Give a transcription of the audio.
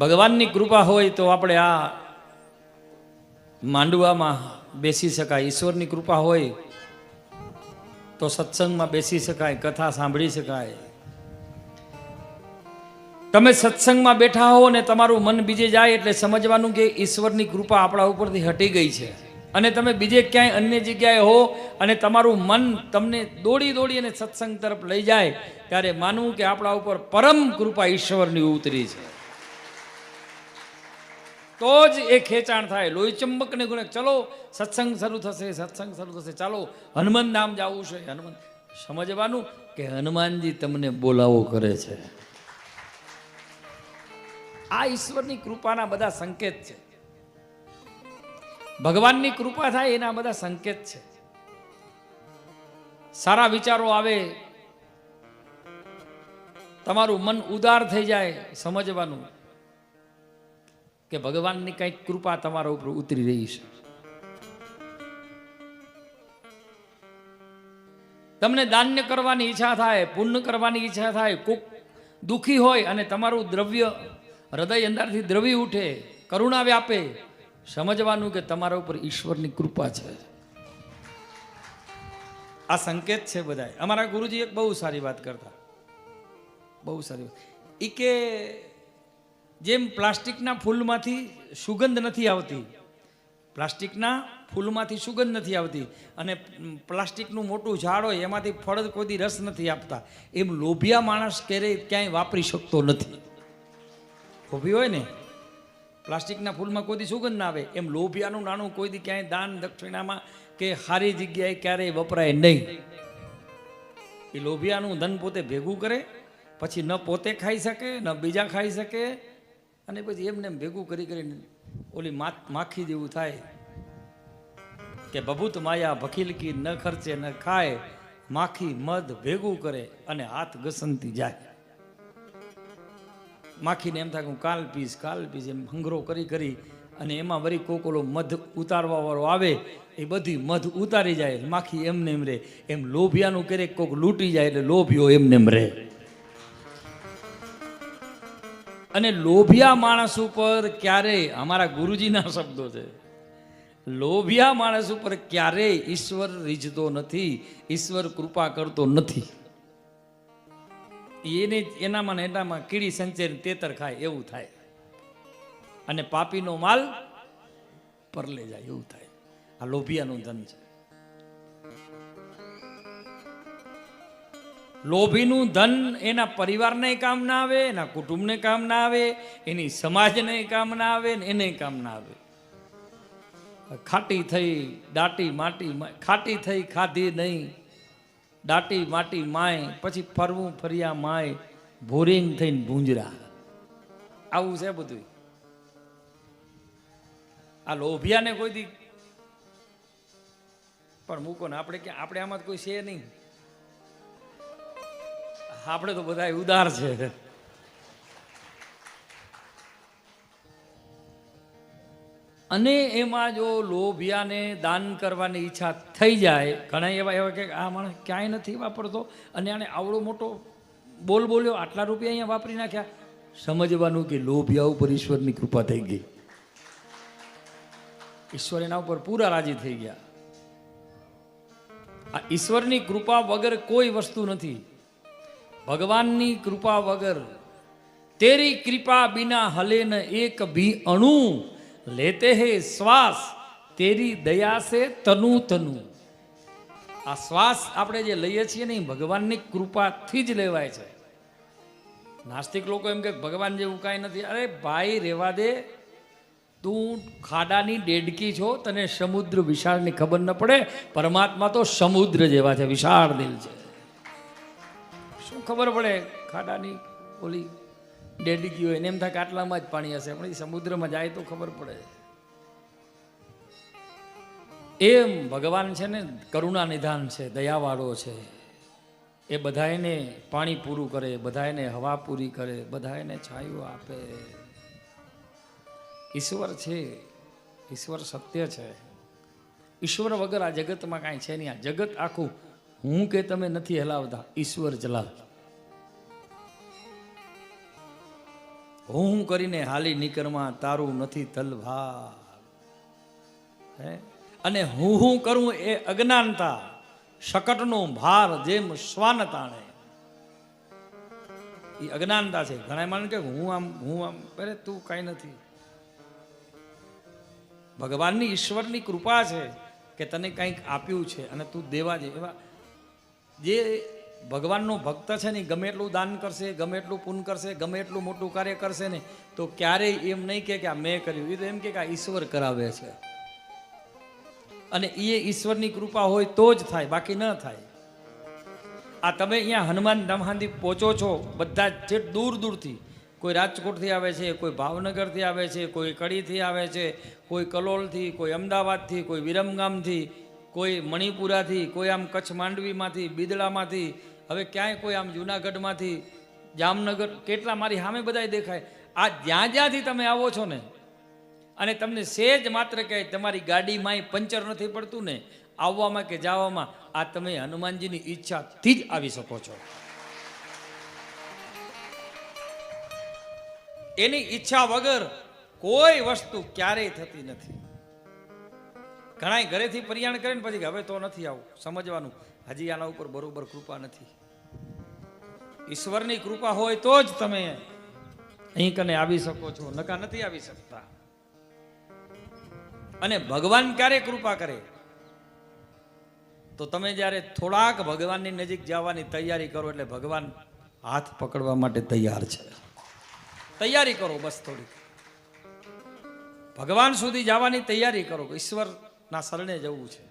ભગવાનની કૃપા હોય તો આપણે આ માંડવામાં બેસી શકાય, ઈશ્વરની કૃપા હોય તો સત્સંગમાં બેસી શકાય, કથા સાંભળી શકાય. તમે સત્સંગમાં બેઠા હો ને તમારું મન બીજે જાય એટલે સમજવાનું કે ઈશ્વરની કૃપા આપણા ઉપરથી હટી ગઈ છે. અને તમે બીજે ક્યાંય અન્ય જગ્યાએ હો અને તમારું મન તમને દોડી દોડી અને સત્સંગ તરફ લઈ જાય ત્યારે માનવું કે આપણા ઉપર પરમ કૃપા ઈશ્વરની ઉતરી છે. તો જ એ ખેંચાણ થાય. લોહી ચંબકને ગુણે ચલો સત્સંગ શરૂ થશે, સત્સંગ શરૂ થશે, ચાલો હનુમાન ધામ જવું છે. હનુમાન સમજવાનું કે હનુમાનજી તમને બોલાવો કરે છે. આ ઈશ્વરની કૃપાના બધા સંકેત છે. ભગવાનની કૃપા થાય એના બધા સંકેત છે. સારા વિચારો આવે, તમારું મન ઉદાર થઈ જાય, સમજવાનું કે ભગવાનની કંઈક કૃપા તમારા ઉપર ઉતરી રહી છે. તમને દાન્ય કરવાની ઈચ્છા થાય, પુણ્ય કરવાની ઈચ્છા થાય, કોક દુઃખી હોય અને તમારું દ્રવ્ય હૃદય અંદરથી દ્રવી ઉઠે, કરુણા વ્યાપે, સમજવાનું કે તમારા ઉપર ઈશ્વરની કૃપા છે. આ સંકેત છે બધા. અમારા ગુરુજી એક બહુ સારી વાત કરતા, બહુ સારી વાત. એ કે જેમ પ્લાસ્ટિકના ફૂલમાંથી સુગંધ નથી આવતી, પ્લાસ્ટિકના ફૂલમાંથી સુગંધ નથી આવતી અને પ્લાસ્ટિકનું મોટું ઝાડ હોય એમાંથી ફળ કોઈ રસ નથી આપતા, એમ લોભિયા માણસ ક્યારેય ક્યાંય વાપરી શકતો નથી. લોભી હોય ને, પ્લાસ્ટિકના ફૂલમાં કોઈ દી સુગંધ ના આવે, એમ લોભિયાનું નાણું કોઈ દી ક્યાંય દાન દક્ષિણામાં કે સારી જગ્યાએ ક્યારેય વપરાય નહીં. એ લોભિયાનું ધન પોતે ભેગું કરે, પછી ન પોતે ખાઈ શકે ન બીજા ખાઈ શકે, અને પછી એમને ભેગું કરી કરીને ઓલી માખી જેવું થાય કે ભભૂત માયા ભખીલકી ન ખર્ચે ન ખાય, માખી મધ ભેગું કરે અને હાથ ઘસંતી જાય. માખીને એમ થાય કે હું કાલ પીશ, એમ હંગરો કરી કરી અને એમાં વળી કોકોલો મધ ઉતારવા વાળો આવે, એ બધી મધ ઉતારી જાય, માખી એમને એમ રહે. એમ લોભિયાનું ક્યારેક કોક લૂંટી જાય એટલે લોભિયો એમને એમ રહે. અને લોભિયા માણસ ઉપર ક્યારેય, અમારા ગુરુજીના શબ્દો છે, લોભિયા માણસ ઉપર ક્યારેય ઈશ્વર રીઝતો નથી, ઈશ્વર કૃપા કરતો નથી. એને એનામાં ને એનામાં કીડી સંચેર તેતર ખાય એવું થાય, અને પાપીનો માલ પરલે જાય એવું થાય. આ લોભિયાનું ધન છે. લોભીનું ધન એના પરિવારને કામ ના આવે, એના કુટુંબને કામ ના આવે, એની સમાજને કામ ના આવે, એને કામ ના આવે. ખાટી થઈ દાટી માટી, ખાટી થઈ ખાધી નહીં, દાટી માટી માય, પછી ફરવું ફર્યા માય, ભોરિંગ થઈને ભૂંજરા. આવું છે બધું. આ લોભિયાને કોઈ દી પણ મૂકો ને, આપણે ક્યાં, આપણે આમાં કોઈ છે નહીં. આપણે તો બધા ઉદાર છે. અને એમાં જો લોભિયાને દાન કરવાની ઈચ્છા થઈ જાય, ઘણા એવા કે આ માણસ ક્યાંય નથી વાપરતો અને આને આવડો મોટો બોલ્યો, આટલા રૂપિયા અહીંયા વાપરી નાખ્યા, સમજવાનું કે લોભિયા ઉપર ઈશ્વરની કૃપા થઈ ગઈ. ઈશ્વર એના ઉપર પૂરા રાજી થઈ ગયા. આ ઈશ્વરની કૃપા વગર કોઈ વસ્તુ નથી. ભગવાનની કૃપા વગર, તેરી કૃપા બિના હલે ન એક ભી અણુ, લેતે હે શ્વાસ તેરી દયા સે તનુ તનુ. આ શ્વાસ આપણે જે લઈએ છીએ ને, ભગવાનની કૃપાથી જ લેવાય છે. નાસ્તિક લોકો એમ કે ભગવાન જેવું કાંઈ નથી. અરે ભાઈ રેવા દે, તું ખાડાની ડેડકી છો, તને સમુદ્ર વિશાળની ખબર ન પડે. પરમાત્મા તો સમુદ્ર જેવા છે, વિશાળ દિલ છે. શું ખબર પડે ખાડાની ઓલી ડેડકી હોય ને, એમ થાય કે આટલામાં જ પાણી હશે, પણ સમુદ્રમાં જાય તો ખબર પડે. એમ ભગવાન છે ને કરુણા નિધાન છે, દયાવાળો છે. એ બધાને પાણી પૂરું કરે, બધાને હવા પૂરી કરે, બધાને છાયું આપે. ઈશ્વર છે, ઈશ્વર સત્ય છે. ઈશ્વર વગર આ જગતમાં કાંઈ છે નહીં. આ જગત આખું હું કે તમે નથી હલાવતા, ઈશ્વર ચલાવે. હું કરીને હાલી નીકળમાં તારું નથી તલભાર હે અને હું કરું એ અજ્ઞાનતા શકટનો ભાર જેમ શ્વાન તાણે એ અજ્ઞાનતા છે. ઘણા માને કે હું આમ અરે તું કઈ નથી. ભગવાનની ઈશ્વરની કૃપા છે કે તને કંઈક આપ્યું છે અને તું દેવા જે એવા જે ભગવાનનો ભક્ત છે ને ગમે એટલું દાન કરશે, ગમે એટલું પુણ્ય કરશે, ગમે એટલું મોટું કાર્ય કરશે ને તો ક્યારેય એમ નહીં કે આ મેં કર્યું. એ તો એમ કે આ ઈશ્વર કરાવે છે અને એ ઈશ્વરની કૃપા હોય તો જ થાય, બાકી ન થાય. આ તમે અહીંયા હનુમાન ધામહાંદી પહોંચો છો બધા જ દૂર દૂરથી, કોઈ રાજકોટથી આવે છે, કોઈ ભાવનગરથી આવે છે, કોઈ કડીથી આવે છે, કોઈ કલોલથી, કોઈ અમદાવાદથી, કોઈ વિરમગામથી, કોઈ મણિપુરાથી, કોઈ આમ કચ્છ માંડવીમાંથી, બિદડામાંથી, હવે ક્યાંય કોઈ આમ જુનાગઢમાંથી, જામનગર, કેટલા મારી સામે બધા દેખાય. આ જ્યાં જ્યાંથી તમે આવો છો ને અને તમને સેજ માત્ર કે તમારી ગાડીમાં પંચર નથી પડતું ને આવવામાં કે જવામાં, આ તમે હનુમાનજીની ઈચ્છાથી જ આવી શકો છો. એની ઈચ્છા વગર કોઈ વસ્તુ ક્યારેય થતી નથી. ઘણા ઘરેથી પરિયાણ કરે ને પછી હવે તો નથી આવું, સમજવાનું હજી આના ઉપર બરોબર કૃપા નથી. ઈશ્વરની કૃપા હોય તો જ તમે અહીં કને આવી શકો છો, નકા નથી આવી શકતા. અને ભગવાન ક્યારે કૃપા કરે તો તમે જ્યારે થોડાક ભગવાનની નજીક જવાની તૈયારી કરો એટલે ભગવાન હાથ પકડવા માટે તૈયાર છે. તૈયારી કરો બસ થોડી, ભગવાન સુધી જવાની તૈયારી કરો, ઈશ્વરના શરણે જવું છે.